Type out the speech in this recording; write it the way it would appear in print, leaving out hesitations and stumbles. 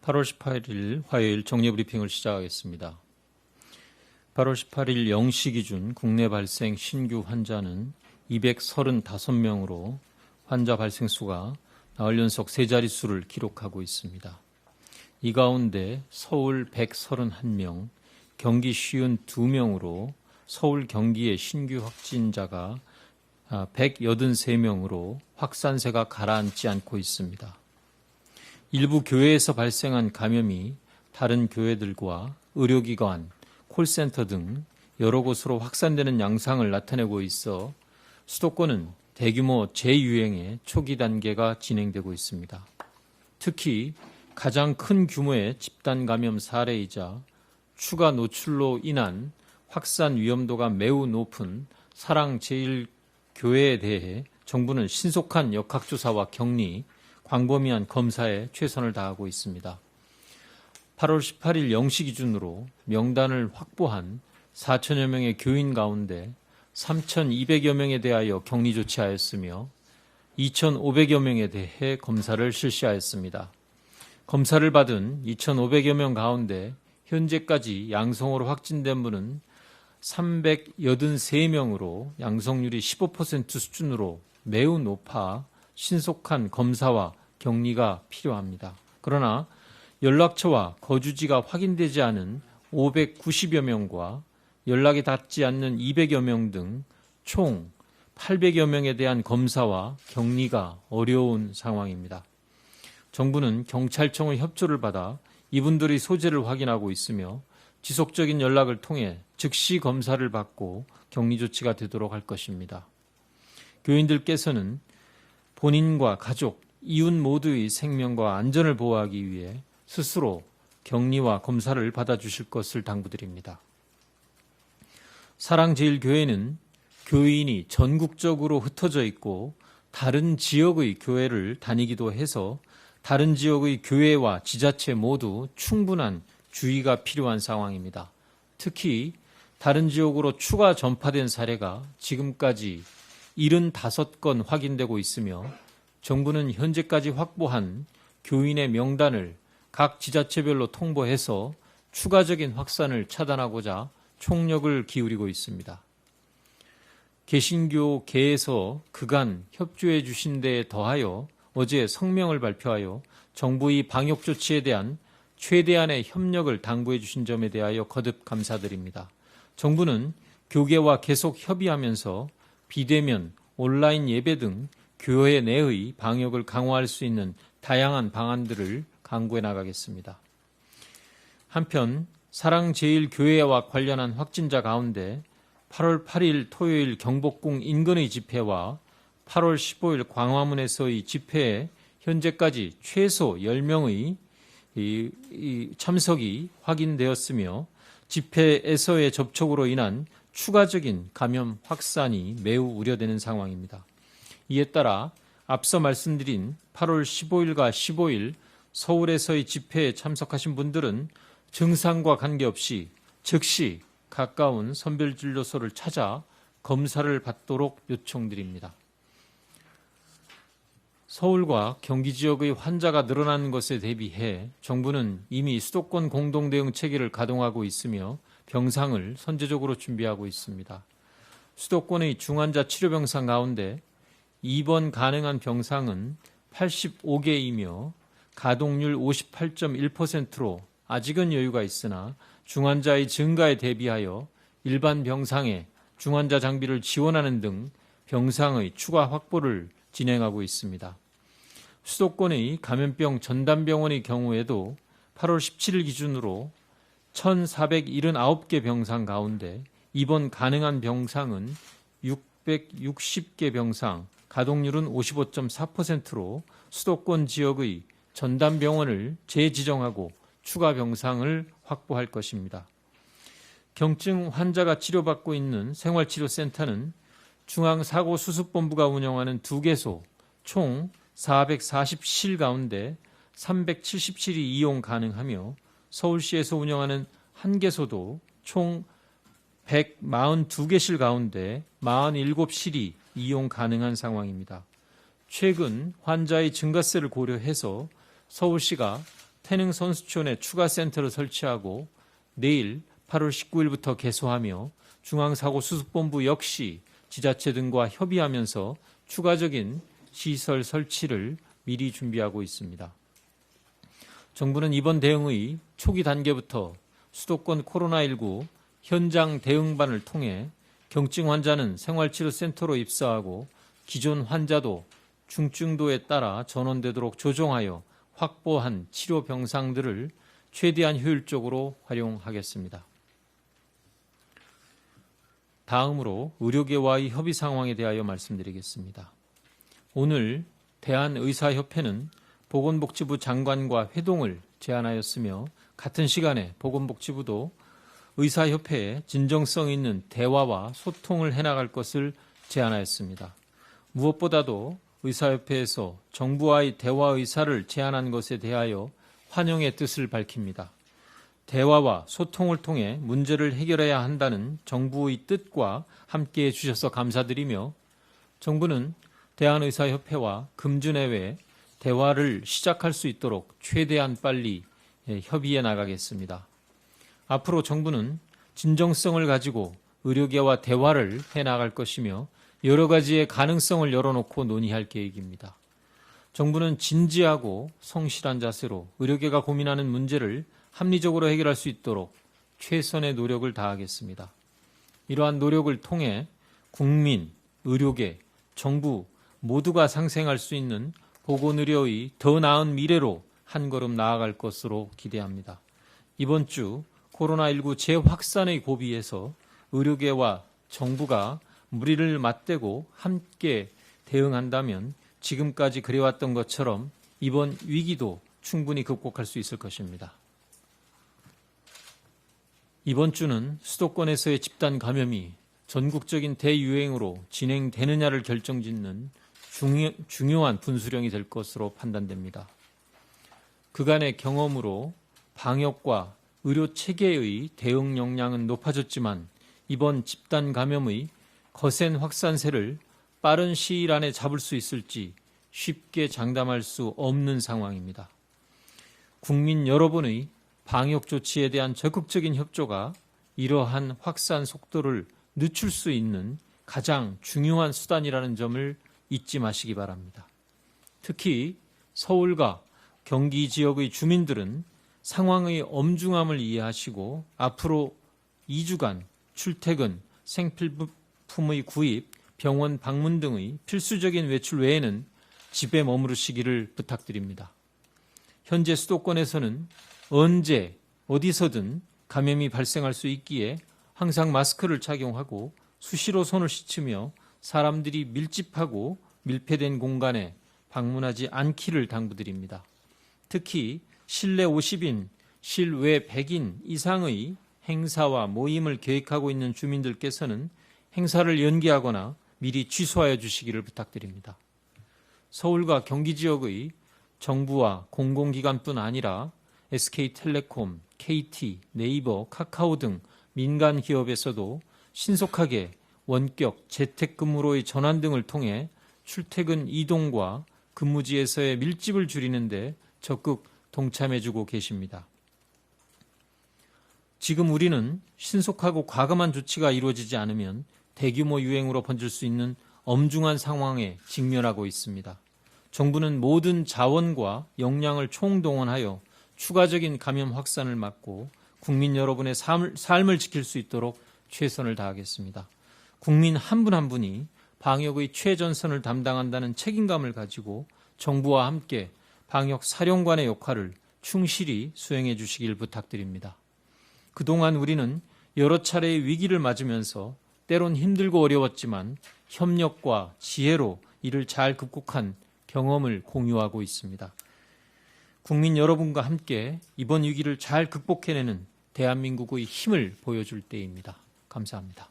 8월 18일 화요일 정례브리핑을 시작하겠습니다. 8월 18일 0시 기준 국내 발생 신규 환자는 235명으로 환자 발생 수가 나흘 연속 세 자릿수를 기록하고 있습니다. 이 가운데 서울 131명, 경기 52명으로 서울 경기의 신규 확진자가 183명으로 확산세가 가라앉지 않고 있습니다. 일부 교회에서 발생한 감염이 다른 교회들과 의료기관, 콜센터 등 여러 곳으로 확산되는 양상을 나타내고 있어 수도권은 대규모 재유행의 초기 단계가 진행되고 있습니다. 특히 가장 큰 규모의 집단 감염 사례이자 추가 노출로 인한 확산 위험도가 매우 높은 사랑제일교회에 대해 정부는 신속한 역학조사와 격리, 광범위한 검사에 최선을 다하고 있습니다. 8월 18일 0시 기준으로 명단을 확보한 4천여 명의 교인 가운데 3,200여 명에 대하여 격리 조치하였으며 2,500여 명에 대해 검사를 실시하였습니다. 검사를 받은 2,500여 명 가운데 현재까지 양성으로 확진된 분은 383명으로 양성률이 15% 수준으로 매우 높아 신속한 검사와 격리가 필요합니다. 그러나 연락처와 거주지가 확인되지 않은 590여 명과 연락이 닿지 않는 200여 명 등 총 800여 명에 대한 검사와 격리가 어려운 상황입니다. 정부는 경찰청의 협조를 받아 이분들의 소재를 확인하고 있으며 지속적인 연락을 통해 즉시 검사를 받고 격리 조치가 되도록 할 것입니다. 교인들께서는 본인과 가족, 이웃 모두의 생명과 안전을 보호하기 위해 스스로 격리와 검사를 받아주실 것을 당부드립니다. 사랑제일교회는 교인이 전국적으로 흩어져 있고 다른 지역의 교회를 다니기도 해서 다른 지역의 교회와 지자체 모두 충분한 주의가 필요한 상황입니다. 특히 다른 지역으로 추가 전파된 사례가 지금까지 75건 확인되고 있으며 정부는 현재까지 확보한 교인의 명단을 각 지자체별로 통보해서 추가적인 확산을 차단하고자 총력을 기울이고 있습니다. 개신교계에서 그간 협조해 주신 데에 더하여 어제 성명을 발표하여 정부의 방역 조치에 대한 최대한의 협력을 당부해 주신 점에 대하여 거듭 감사드립니다. 정부는 교계와 계속 협의하면서 비대면, 온라인 예배 등 교회 내의 방역을 강화할 수 있는 다양한 방안들을 강구해 나가겠습니다. 한편 사랑제일교회와 관련한 확진자 가운데 8월 8일 토요일 경복궁 인근의 집회와 8월 15일 광화문에서의 집회에 현재까지 최소 10명의 참석이 확인되었으며 집회에서의 접촉으로 인한 추가적인 감염 확산이 매우 우려되는 상황입니다. 이에 따라 앞서 말씀드린 8월 15일과 15일 서울에서의 집회에 참석하신 분들은 증상과 관계없이 즉시 가까운 선별진료소를 찾아 검사를 받도록 요청드립니다. 서울과 경기 지역의 환자가 늘어나는 것에 대비해 정부는 이미 수도권 공동대응 체계를 가동하고 있으며 병상을 선제적으로 준비하고 있습니다. 수도권의 중환자 치료병상 가운데 입원 가능한 병상은 85개이며 가동률 58.1%로 아직은 여유가 있으나 중환자의 증가에 대비하여 일반 병상에 중환자 장비를 지원하는 등 병상의 추가 확보를 진행하고 있습니다. 수도권의 감염병 전담병원의 경우에도 8월 17일 기준으로 1,479개 병상 가운데 입원 가능한 병상은 660개 병상, 가동률은 55.4%로 수도권 지역의 전담병원을 재지정하고 추가 병상을 확보할 것입니다. 경증 환자가 치료받고 있는 생활치료센터는 중앙사고수습본부가 운영하는 2개소 총 440실 가운데 370실이 이용 가능하며 서울시에서 운영하는 1개소도 총 142개실 가운데 47실이 이용 가능한 상황입니다. 최근 환자의 증가세를 고려해서 서울시가 태릉 선수촌에 추가 센터를 설치하고 내일 8월 19일부터 개소하며 중앙사고수습본부 역시 지자체 등과 협의하면서 추가적인 시설 설치를 미리 준비하고 있습니다. 정부는 이번 대응의 초기 단계부터 수도권 코로나19 현장 대응반을 통해 경증 환자는 생활치료센터로 입사하고 기존 환자도 중증도에 따라 전원되도록 조정하여 확보한 치료 병상들을 최대한 효율적으로 활용하겠습니다. 다음으로 의료계와의 협의 상황에 대하여 말씀드리겠습니다. 오늘 대한의사협회는 보건복지부 장관과 회동을 제안하였으며 같은 시간에 보건복지부도 의사협회에 진정성 있는 대화와 소통을 해나갈 것을 제안하였습니다. 무엇보다도 의사협회에서 정부와의 대화 의사를 제안한 것에 대하여 환영의 뜻을 밝힙니다. 대화와 소통을 통해 문제를 해결해야 한다는 정부의 뜻과 함께해 주셔서 감사드리며 정부는 대한의사협회와 금주내외 대화를 시작할 수 있도록 최대한 빨리 협의해 나가겠습니다. 앞으로 정부는 진정성을 가지고 의료계와 대화를 해 나갈 것이며 여러 가지의 가능성을 열어놓고 논의할 계획입니다. 정부는 진지하고 성실한 자세로 의료계가 고민하는 문제를 합리적으로 해결할 수 있도록 최선의 노력을 다하겠습니다. 이러한 노력을 통해 국민, 의료계, 정부 모두가 상생할 수 있는 보건의료의 더 나은 미래로 한 걸음 나아갈 것으로 기대합니다. 이번 주 코로나19 재확산의 고비에서 의료계와 정부가 무리를 맞대고 함께 대응한다면 지금까지 그래왔던 것처럼 이번 위기도 충분히 극복할 수 있을 것입니다. 이번 주는 수도권에서의 집단 감염이 전국적인 대유행으로 진행되느냐를 결정짓는 중요한 분수령이 될 것으로 판단됩니다. 그간의 경험으로 방역과 의료 체계의 대응 역량은 높아졌지만 이번 집단 감염의 거센 확산세를 빠른 시일 안에 잡을 수 있을지 쉽게 장담할 수 없는 상황입니다. 국민 여러분의 방역 조치에 대한 적극적인 협조가 이러한 확산 속도를 늦출 수 있는 가장 중요한 수단이라는 점을 잊지 마시기 바랍니다. 특히 서울과 경기 지역의 주민들은 상황의 엄중함을 이해하시고 앞으로 2주간 출퇴근, 생필품의 구입, 병원 방문 등의 필수적인 외출 외에는 집에 머무르시기를 부탁드립니다. 현재 수도권에서는 언제 어디서든 감염이 발생할 수 있기에 항상 마스크를 착용하고 수시로 손을 씻으며 사람들이 밀집하고 밀폐된 공간에 방문하지 않기를 당부드립니다. 특히 실내 50인, 실외 100인 이상의 행사와 모임을 계획하고 있는 주민들께서는 행사를 연기하거나 미리 취소하여 주시기를 부탁드립니다. 서울과 경기 지역의 정부와 공공기관뿐 아니라 SK텔레콤, KT, 네이버, 카카오 등 민간 기업에서도 신속하게 원격 재택근무로의 전환 등을 통해 출퇴근 이동과 근무지에서의 밀집을 줄이는 데 적극 동참해주고 계십니다. 지금 우리는 신속하고 과감한 조치가 이루어지지 않으면 대규모 유행으로 번질 수 있는 엄중한 상황에 직면하고 있습니다. 정부는 모든 자원과 역량을 총동원하여 추가적인 감염 확산을 막고 국민 여러분의 삶을 지킬 수 있도록 최선을 다하겠습니다. 국민 한 분 한 분이 방역의 최전선을 담당한다는 책임감을 가지고 정부와 함께 방역 사령관의 역할을 충실히 수행해 주시길 부탁드립니다. 그동안 우리는 여러 차례의 위기를 맞으면서 때론 힘들고 어려웠지만 협력과 지혜로 이를 잘 극복한 경험을 공유하고 있습니다. 국민 여러분과 함께 이번 위기를 잘 극복해내는 대한민국의 힘을 보여줄 때입니다. 감사합니다.